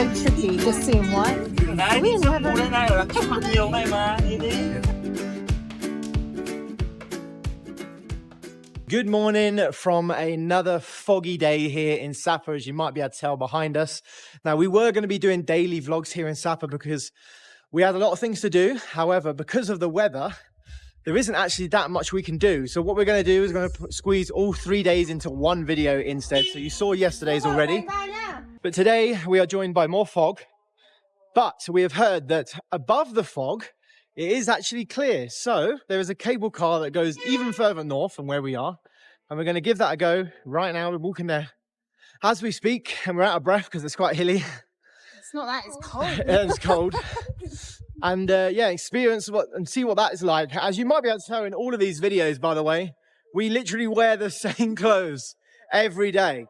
so tricky just seeing white. Good morning from another foggy day here in Sapa, as you might be able to tell behind us. Now, we were going to be doing daily vlogs here in Sapa because we had a lot of things to do. However, because of the weather, there isn't actually that much we can do. So what we're going to do is we're going to squeeze all 3 days into one video instead. So you saw yesterday's already, but today we are joined by more fog. But we have heard that above the fog, it is actually clear. So there is a cable car that goes even further north from where we are. And we're going to give that a go right now. We're walking there as we speak, and we're out of breath because it's quite hilly. It's not that, it's cold. It's cold. And yeah, experience and see what that is like. As you might be able to tell in all of these videos, by the way, we literally wear the same clothes every day.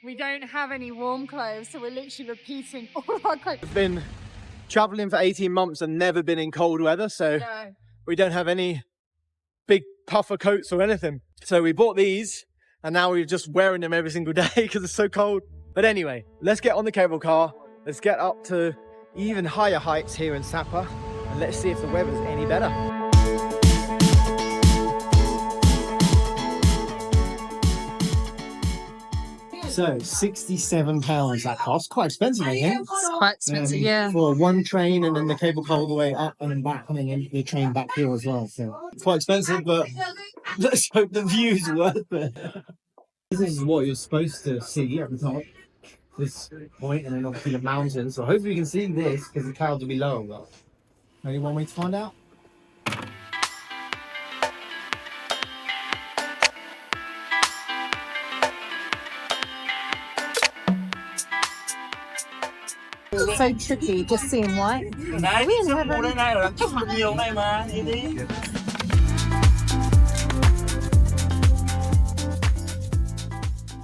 We don't have any warm clothes, so we're literally repeating all of our clothes. We've been traveling for 18 months and never been in cold weather, so No. we don't have any big puffer coats or anything. So we bought these, and now we're just wearing them every single day because it's so cold. But anyway, let's get on the cable car. Let's get up to even higher heights here in Sapa, and let's see if the weather's any better. So £67 that cost. Quite expensive, I think. It's quite expensive, yeah. For one train and then the cable car all the way up and then back, coming in the train back here as well. So it's quite expensive, but let's hope the view's worth it. This is what you're supposed to see at the top. This point, and then obviously the mountains. So hopefully you can see this because the clouds will be lower. But only one way to find out. It's so tricky just seeing white.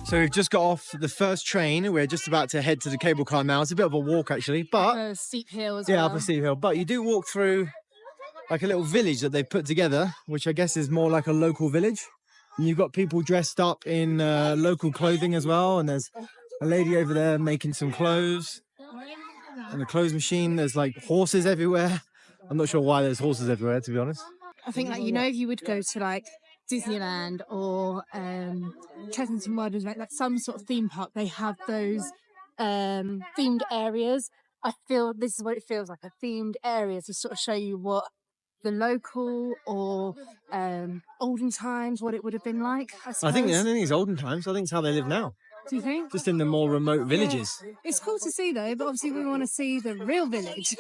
So we've just got off the first train. We're just about to head to the cable car now. It's a bit of a walk actually, but A steep hill as yeah, well. up a steep hill. But you do walk through like a little village that they've put together, which I guess is more like a local village. And you've got people dressed up in local clothing as well. And there's a lady over there making some clothes. And the clothes machine, there's like horses everywhere. I'm not sure why there's horses everywhere, to be honest. I think, like, you know, if you would go to like Disneyland or Chessington World, like some sort of theme park, they have those themed areas. I feel this is what it feels like, a themed area to sort of show you what the local or olden times, what it would have been like. I think it's olden times. I think it's how they live now. Do you think? Just in the more remote villages. Yeah. It's cool to see though, but obviously we want to see the real village.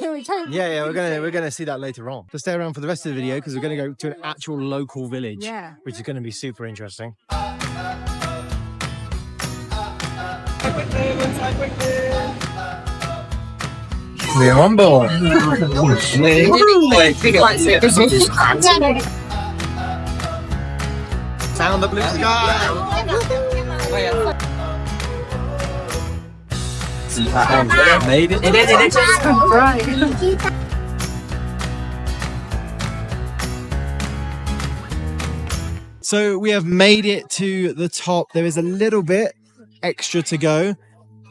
Yeah, we're gonna see that later on. So stay around for the rest of the video because we're gonna go to an actual local village. Yeah. Which is gonna be super interesting. We're on board. Sound the blue sky. Made it. So we have made it to the top. There is a little bit extra to go,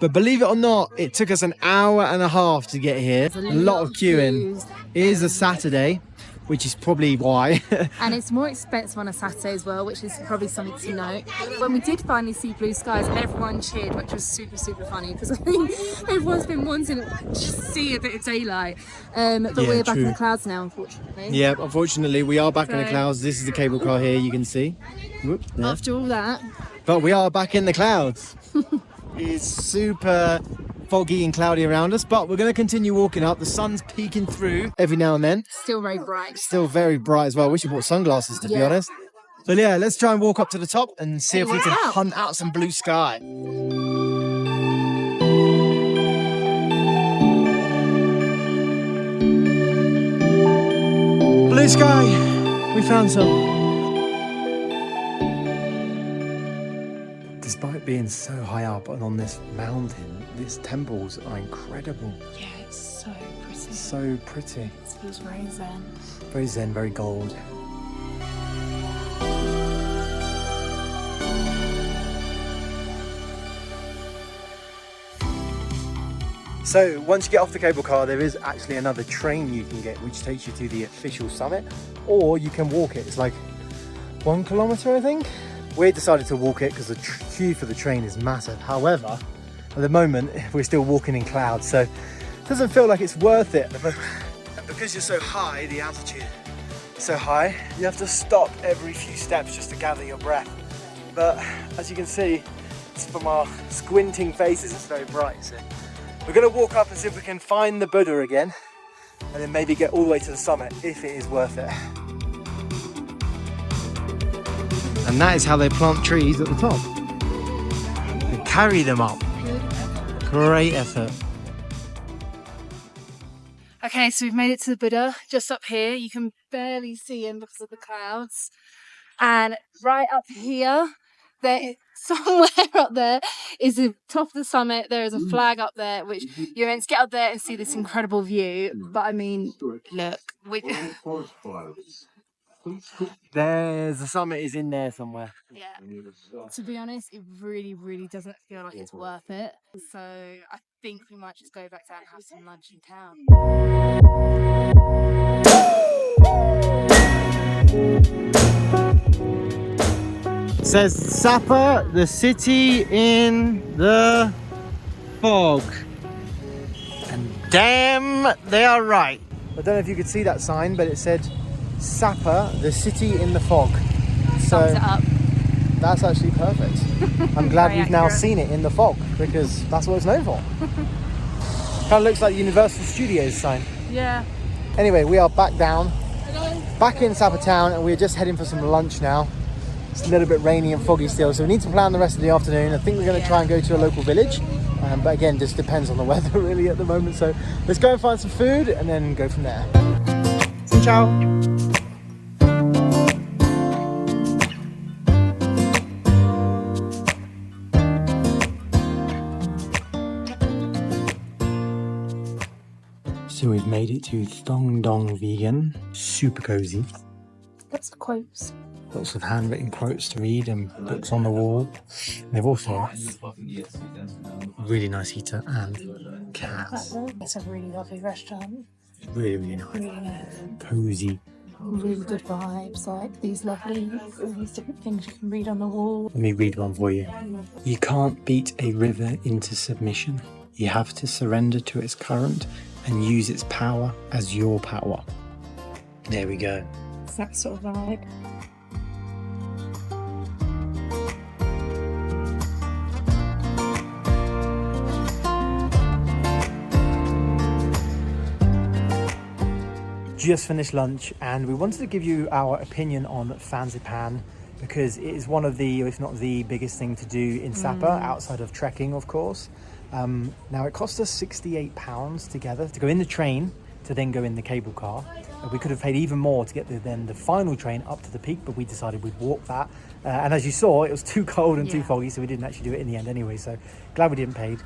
but believe it or not, it took us an hour and a half to get here. A lot of queuing. It is a Saturday, which is probably why. And it's more expensive on a Saturday as well, which is probably something to note. When we did finally see blue skies, everyone cheered, which was super, super funny because I think everyone's been wanting to just see a bit of daylight. But yeah, we're back in the clouds now, unfortunately. Yeah, unfortunately, we are back in the clouds. This is the cable car here, you can see. Whoop, yeah. After all that. But we are back in the clouds. It's super foggy and cloudy around us, but we're going to continue walking up. The sun's peeking through every now and then. Still very bright. Still very bright as well. I wish we bought sunglasses, to be honest. So yeah, let's try and walk up to the top and see if we can hunt out some blue sky. Blue sky! We found some. Despite being so high up and on this mountain, these temples are incredible. Yeah, it's so pretty. So pretty. It feels very zen. Very zen, very gold. So once you get off the cable car, there is actually another train you can get which takes you to the official summit, or you can walk it. It's like 1 kilometer, I think. We decided to walk it because the queue for the train is massive. However, at the moment we're still walking in clouds, so it doesn't feel like it's worth it. And because you're so high, the altitude is so high, you have to stop every few steps just to gather your breath. But as you can see, it's from our squinting faces, it's very bright. So we're going to walk up and see if we can find the Buddha again, and then maybe get all the way to the summit if it is worth it. And that is how they plant trees at the top. They carry them up. Great effort. Okay, so we've made it to the Buddha, just up here. You can barely see him because of the clouds. And right up here, there, somewhere up there, is the top of the summit. There is a flag up there, which you're meant to get up there and see this incredible view. But I mean, look. There's the summit is in there somewhere. Yeah. To be honest, it really, really doesn't feel like it's worth it. So I think we might just go back down and have some lunch in town. It says Sapa, the city in the fog. And damn, they are right. I don't know if you could see that sign, but it said Sapa, the city in the fog. So Sums it up. That's actually perfect. I'm glad we've now seen it in the fog, because that's what it's known for. Kind of looks like the Universal Studios sign. Yeah. Anyway, we are back down, back in Sapa town, and we're just heading for some lunch now. It's a little bit rainy and foggy still, so we need to plan the rest of the afternoon. I think we're going to try and go to a local village, but again, just depends on the weather really at the moment. So let's go and find some food and then go from there. Ciao. So we've made it to Thong Dong Vegan, super cozy. Lots of quotes. Lots of handwritten quotes to read and books on the wall. And they've also got really nice heater and cats. It's a really lovely restaurant. Really, really nice. Really nice. Cozy. Really good vibes, like these lovely, all these different things you can read on the wall. Let me read one for you. You can't beat a river into submission. You have to surrender to its current and use its power as your power. There we go. It's that sort of vibe. Just finished lunch, and we wanted to give you our opinion on Fansipan, because it is one of the, if not the biggest thing to do in Sapa, outside of trekking, of course. Now it cost us £68 together to go in the train, to then go in the cable car. We could have paid even more to get the final train up to the peak, but we decided we'd walk that. And as you saw, it was too cold and too foggy, so we didn't actually do it in the end anyway. So glad we didn't pay.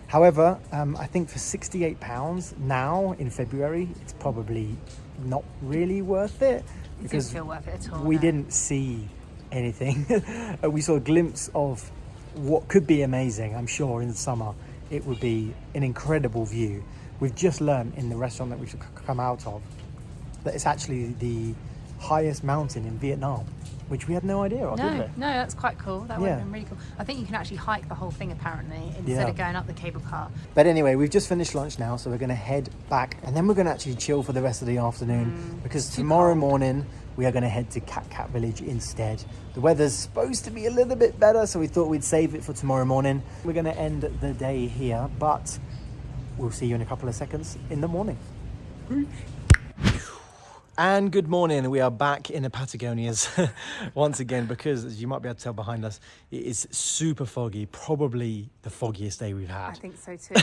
However, I think for £68 now in February, it's probably not really worth it, because It didn't feel worth it at all. we didn't see anything. We saw a glimpse of what could be amazing. I'm sure in the summer it would be an incredible view. We've just learned in the restaurant that we've come out of that it's actually the highest mountain in Vietnam, which we had no idea of, did we? No, that's quite cool. That would have been really cool. I think you can actually hike the whole thing apparently instead of going up the cable car. But anyway, we've just finished lunch now, so we're going to head back, and then we're going to actually chill for the rest of the afternoon, because tomorrow morning we are going to head to Cat Village instead. The weather's supposed to be a little bit better, so we thought we'd save it for tomorrow morning. We're going to end the day here, but we'll see you in a couple of seconds in the morning. And good morning, we are back in the Patagonias once again, because as you might be able to tell behind us, it is super foggy, probably the foggiest day we've had. I think so too.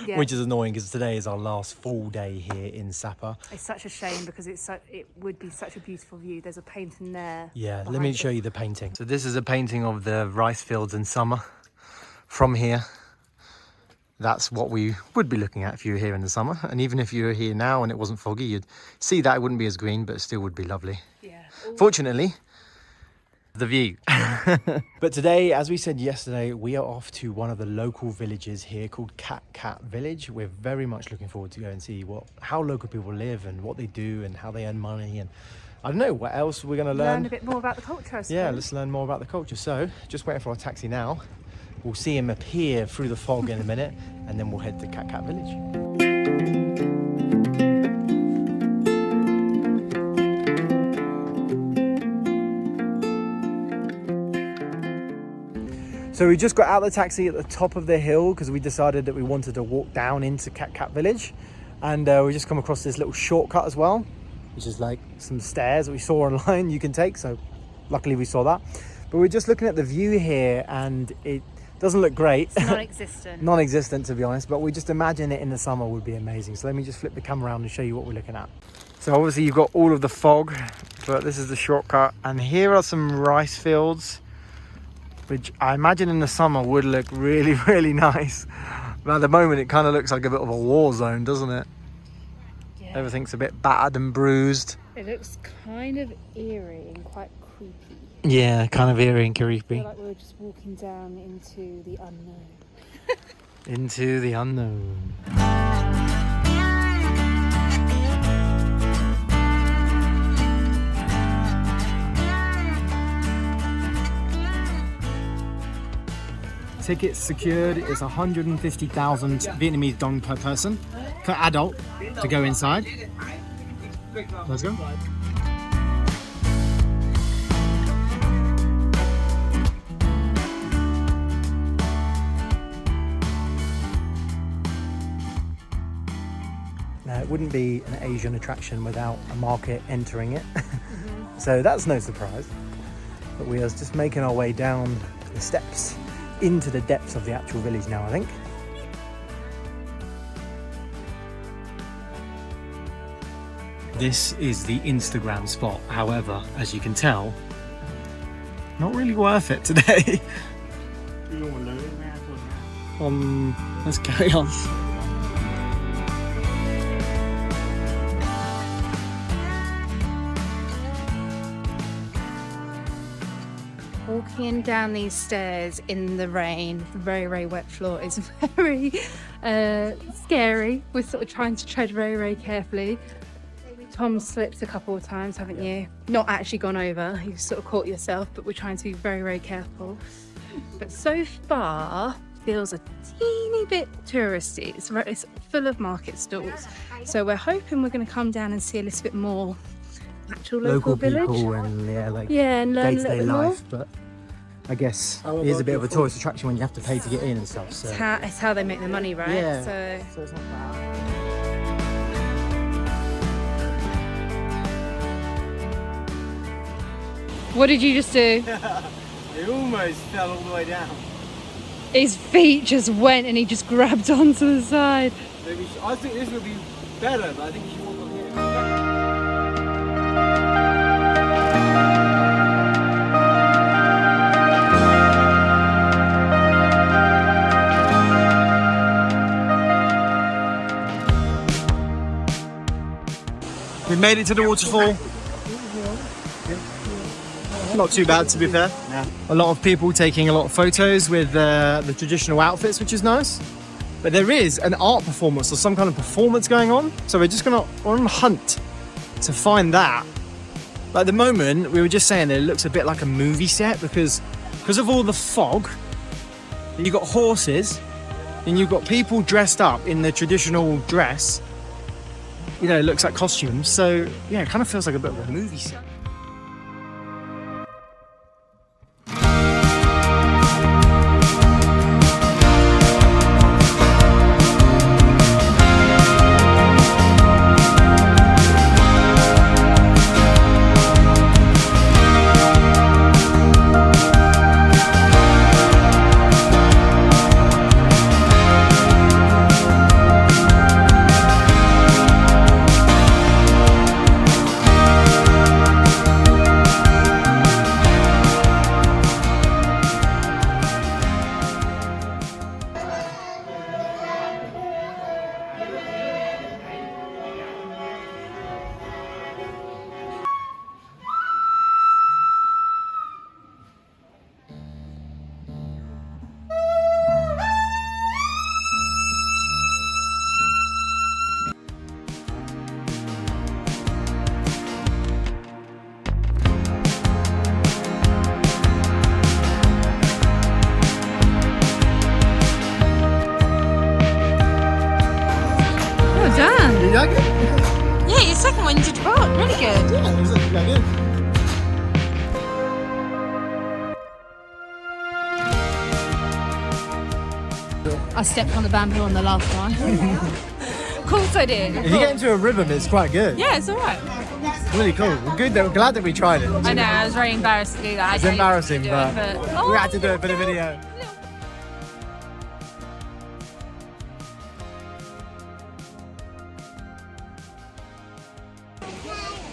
Yeah. Which is annoying, because today is our last full day here in Sapa. It's such a shame, because it would be such a beautiful view. There's a painting there. Yeah, let me show you the painting. So this is a painting of the rice fields in summer from here. That's what we would be looking at if you were here in the summer. And even if you were here now and it wasn't foggy, you'd see that it wouldn't be as green, but it still would be lovely. Yeah. Fortunately, the view. But today, as we said yesterday, we are off to one of the local villages here called Cat Village. We're very much looking forward to go and see how local people live and what they do and how they earn money, and I don't know what else we're going to learn. Learn a bit more about the culture, I suppose. Yeah, let's learn more about the culture. So just waiting for our taxi now. We'll see him appear through the fog in a minute, and then we'll head to Cat Village. So we just got out of the taxi at the top of the hill because we decided that we wanted to walk down into Cat Village, and we just come across this little shortcut as well, which is like some stairs that we saw online you can take, so luckily we saw that. But we're just looking at the view here and it doesn't look great. It's non-existent. Non-existent, to be honest, but we just imagine it in the summer would be amazing. So let me just flip the camera around and show you what we're looking at. So obviously you've got all of the fog, but this is the shortcut, and here are some rice fields, which I imagine in the summer would look really, really nice. But at the moment, it kind of looks like a bit of a war zone, doesn't it? Yeah. Everything's a bit battered and bruised. It looks kind of eerie and quite creepy. Yeah, kind of eerie and I creepy. feel like we're just walking down into the unknown. Into the unknown. Tickets secured. It's 150,000 Vietnamese dong per person, per adult, to go inside. Let's go. Now, it wouldn't be an Asian attraction without a market entering it. So that's no surprise. But we are just making our way down the steps into the depths of the actual village now, I think. This is the Instagram spot. However, as you can tell, not really worth it today. Let's carry on. Walking down these stairs in the rain, the very, very wet floor is very scary. We're sort of trying to tread very, very carefully. Tom slipped a couple of times, haven't you? Not actually gone over, you sort of caught yourself, but we're trying to be very, very careful. But so far, feels a teeny bit touristy. It's full of market stalls. So we're hoping we're going to come down and see a little bit more actual local village. People and and learn a little day-to-day bit more. life, but I guess it is a bit of a tourist attraction when you have to pay to get in and stuff. So It's how they make their money, right? yeah, So it's not bad. what did you just do? It almost fell all the way down. His feet just went and he just grabbed onto the side. Maybe I think this would be better, but I think you should walk on here. We made it to the waterfall. Not too bad, to be fair. Yeah. A lot of people taking a lot of photos with the traditional outfits, which is nice. But there is an art performance or some kind of performance going on. So we're on a hunt to find that. But at the moment, we were just saying that it looks a bit like a movie set because of all the fog. You've got horses and you've got people dressed up in the traditional dress. You know, it looks like costumes. So yeah, it kind of feels like a bit of a movie set. Yeah, it was quite good. I stepped on the bamboo on the last one. Of course I did. If you get into a rhythm, it's quite good. Yeah, it's alright. Really cool. We're good. We're glad that we tried it. I know, I was very embarrassed to do that. It's embarrassing, but Oh, we had to do it for the video.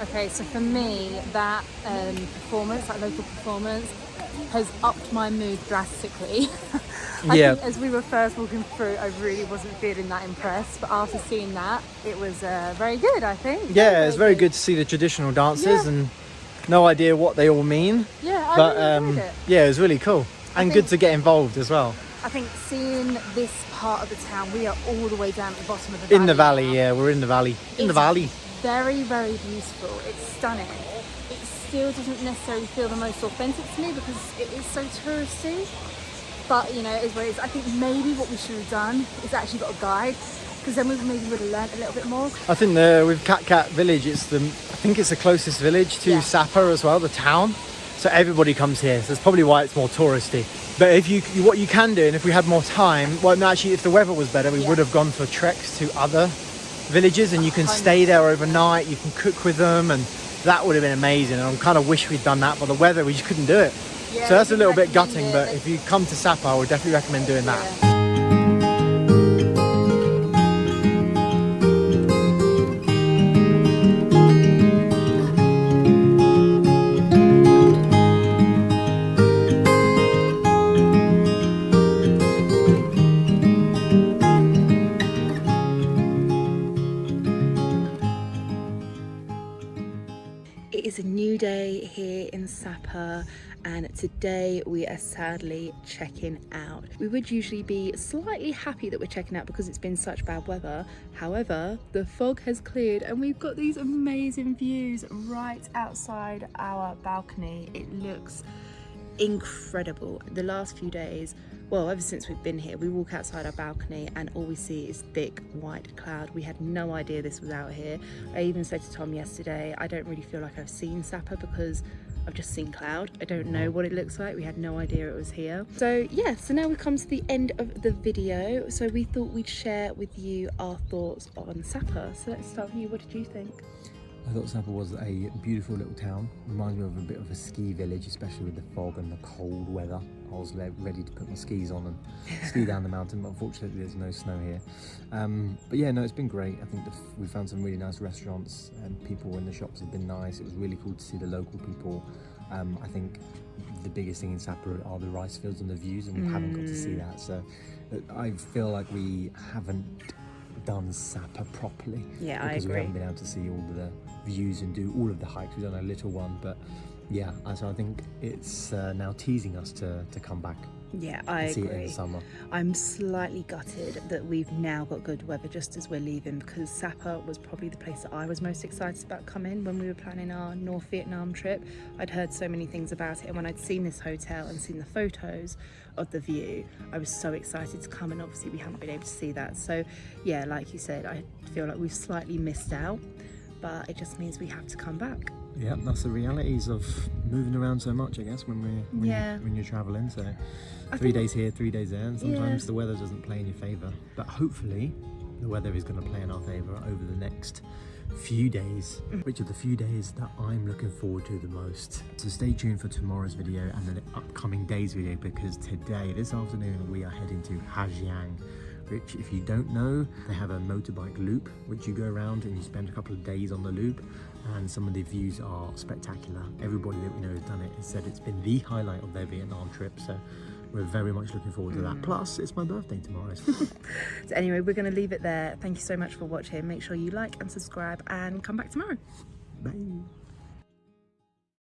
Okay, so for me, that performance, that local performance, has upped my mood drastically. I think as we were first walking through, I really wasn't feeling that impressed, but after seeing that, it was very good, I think. Yeah, it's very good to see the traditional dances and no idea what they all mean. Yeah, I but really enjoyed it. yeah, it was really cool and good to get involved as well. I think seeing this part of the town, we are all the way down at the bottom of the valley. In the valley, now. yeah, we're in the valley. Very, very beautiful. It's stunning. It still doesn't necessarily feel the most authentic to me because it is so touristy. But you know, it is what it is. I think maybe what we should have done is actually got a guide, because then we maybe would have learned a little bit more. I think with Cat Village, I think it's the closest village to Sapa as well, the town. So everybody comes here. So that's probably why it's more touristy. But what you can do, and if we had more time, well, no, actually, if the weather was better, we would have gone for treks to other villages, and you can stay there overnight. You can cook with them, and that would have been amazing. And I kind of wish we'd done that, but the weather, we just couldn't do it. Yeah, so that's a little bit gutting. But if you come to Sapa, I would definitely recommend doing that. It is a new day here in Sapa, and today we are sadly checking out. We would usually be slightly happy that we're checking out because it's been such bad weather. However, the fog has cleared and we've got these amazing views right outside our balcony. It looks incredible. The last few days, well, ever since we've been here, we walk outside our balcony and all we see is thick white cloud. We had no idea this was out here. I even said to Tom yesterday, I don't really feel like I've seen Sapa because I've just seen cloud. I don't know what it looks like. We had no idea it was here. So yeah, so now we've come to the end of the video. So we thought we'd share with you our thoughts on Sapa. So let's start with you. What did you think? I thought Sapa was a beautiful little town. Reminds me of a bit of a ski village, especially with the fog and the cold weather. I was ready to put my skis on and ski down the mountain, but unfortunately there's no snow here. But yeah, no, it's been great. I think we found some really nice restaurants and people in the shops have been nice. It was really cool to see the local people. I think the biggest thing in Sapa are the rice fields and the views, and we haven't got to see that. So I feel like we haven't done Sapa properly. Yeah, because I agree. we haven't been able to see all of the views and do all of the hikes. We've done a little one, but yeah, so I think it's now teasing us to come back. Yeah, I and see agree. it in the summer. I'm slightly gutted that we've now got good weather just as we're leaving, because Sapa was probably the place that I was most excited about coming when we were planning our North Vietnam trip. I'd heard so many things about it, and when I'd seen this hotel and seen the photos of the view, I was so excited to come, and obviously we haven't been able to see that. So yeah, like you said, I feel like we've slightly missed out, but it just means we have to come back. Yeah, that's the realities of moving around so much, I guess, when you're traveling. So 3 days here, 3 days there, and sometimes the weather doesn't play in your favor, but hopefully the weather is going to play in our favor over the next few days, which are the few days that I'm looking forward to the most. So stay tuned for tomorrow's video and the upcoming day's video, because this afternoon we are heading to Hajiang, which, if you don't know, they have a motorbike loop which you go around and you spend a couple of days on the loop, and some of the views are spectacular. Everybody that we know has done it has said it's been the highlight of their Vietnam trip, so we're very much looking forward to that. Plus, it's my birthday tomorrow. So anyway, we're going to leave it there. Thank you so much for watching. Make sure you like and subscribe and come back tomorrow. Bye.